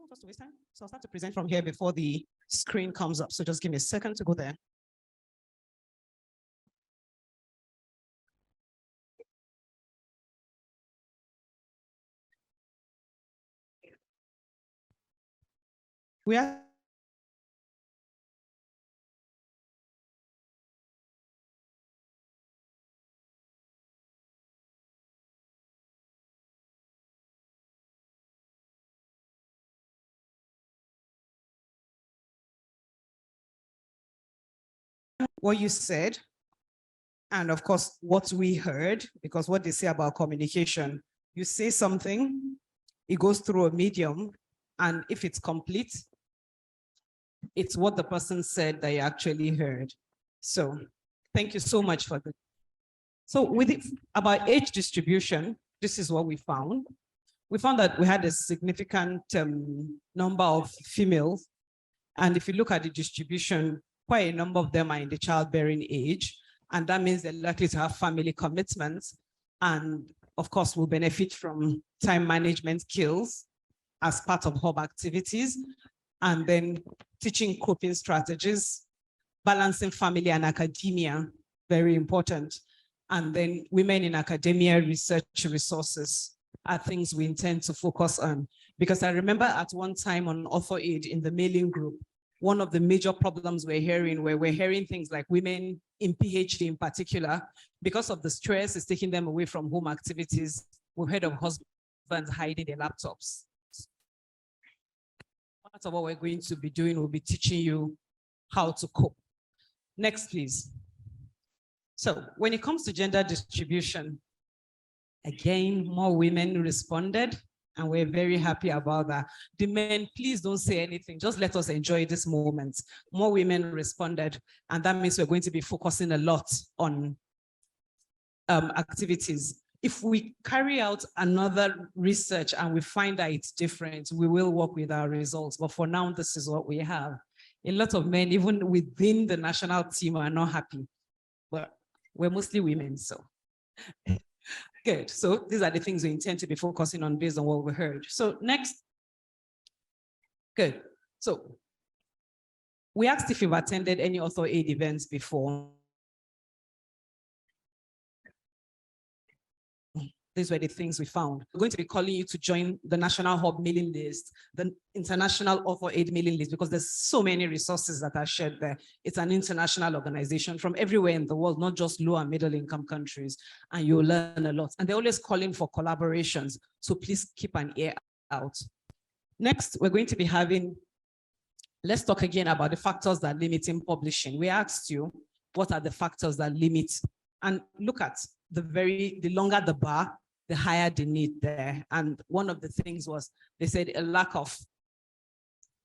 want us to waste time. So I'll start to present from here before the screen comes up. So just give me a second to go there. We are what you said, and of course, what we heard, because what they say about communication, you say something, it goes through a medium, and if it's complete, it's what the person said that you actually heard. So thank you so much for that. So with it, about age distribution, this is what we found. We found that we had a significant number of females. And if you look at the distribution, quite a number of them are in the childbearing age. And that means they're likely to have family commitments. And of course, will benefit from time management skills as part of hub activities. And then teaching coping strategies, balancing family and academia, very important. And then women in academia research resources are things we intend to focus on. Because I remember at one time on Author Aid in the mailing group, one of the major problems we're hearing things like women in PhD in particular, because of the stress is taking them away from home activities. We've heard of husbands hiding their laptops. Part of what we're going to be doing will be teaching you how to cope. Next, please. So when it comes to gender distribution, again, more women responded, and we're very happy about that. The men, please don't say anything. Just let us enjoy this moment. More women responded, and that means we're going to be focusing a lot on activities. If we carry out another research and we find that it's different, we will work with our results. But for now, this is what we have. A lot of men, even within the national team, are not happy. But we're mostly women, so. Good. So these are the things we intend to be focusing on based on what we heard. So next. Good. So we asked if you've attended any Author Aid events before. These were the things we found. We're going to be calling you to join the National Hub mailing list, the International Author Aid mailing list, because there's so many resources that are shared there. It's an international organization from everywhere in the world, not just low and middle income countries, and you'll learn a lot. And they're always calling for collaborations, so please keep an ear out. Next, we're going to be having, let's talk again about the factors that limit in publishing. We asked you, what are the factors that limit? And look at the longer the bar, the higher the need there. And one of the things was, they said a lack of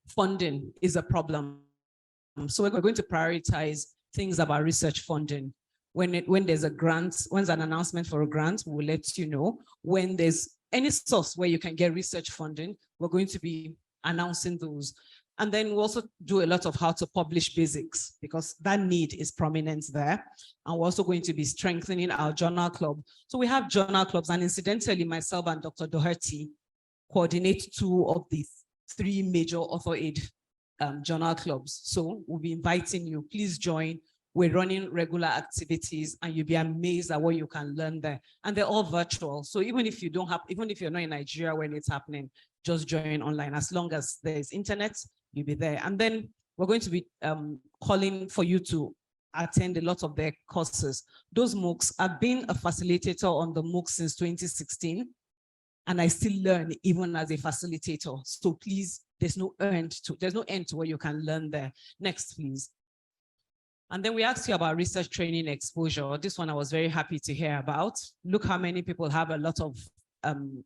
funding is a problem. So we're going to prioritize things about research funding. When there's a grant, when there's an announcement for a grant, we'll let you know. When there's any source where you can get research funding, we're going to be announcing those. And then we also do a lot of how to publish basics, because that need is prominent there. And we're also going to be strengthening our journal club. So we have journal clubs, and incidentally, myself and Dr. Doherty coordinate 2 of these 3 major Author Aid journal clubs. So we'll be inviting you, please join. We're running regular activities, and you'll be amazed at what you can learn there. And they're all virtual. So even if you don't have, even if you're not in Nigeria when it's happening, just join online. As long as there's internet, you'll be there. And then we're going to be calling for you to attend a lot of their courses. Those MOOCs, I've been a facilitator on the MOOC since 2016, and I still learn even as a facilitator. So please, there's no end to what you can learn there. Next, please. And then we asked you about research training exposure. This one I was very happy to hear about. Look how many people have a lot of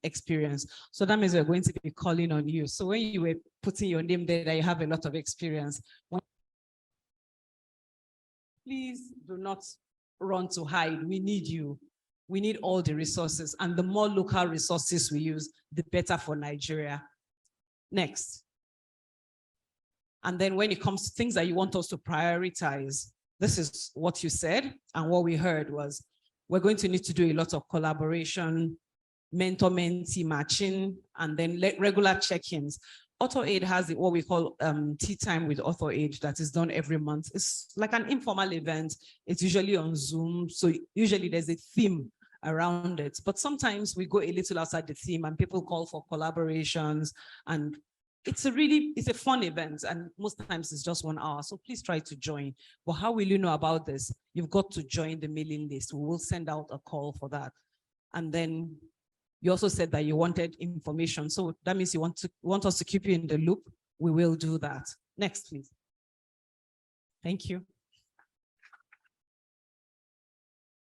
experience. So that means we're going to be calling on you. So when you were putting your name there, that you have a lot of experience, please do not run to hide. We need you. We need all the resources, and the more local resources we use, the better for Nigeria. Next. And then when it comes to things that you want us to prioritize, this is what you said, and what we heard was, we're going to need to do a lot of collaboration, mentor-mentee matching, and then regular check-ins. Author Aid has what we call tea time with Author Aid that is done every month. It's like an informal event. It's usually on Zoom. So usually there's a theme around it. But sometimes we go a little outside the theme and people call for collaborations. And it's a fun event. And most times it's just 1 hour. So please try to join. But how will you know about this? You've got to join the mailing list. We will send out a call for that. And then you also said that you wanted information. So that means you want us to keep you in the loop. We will do that. Next, please. Thank you.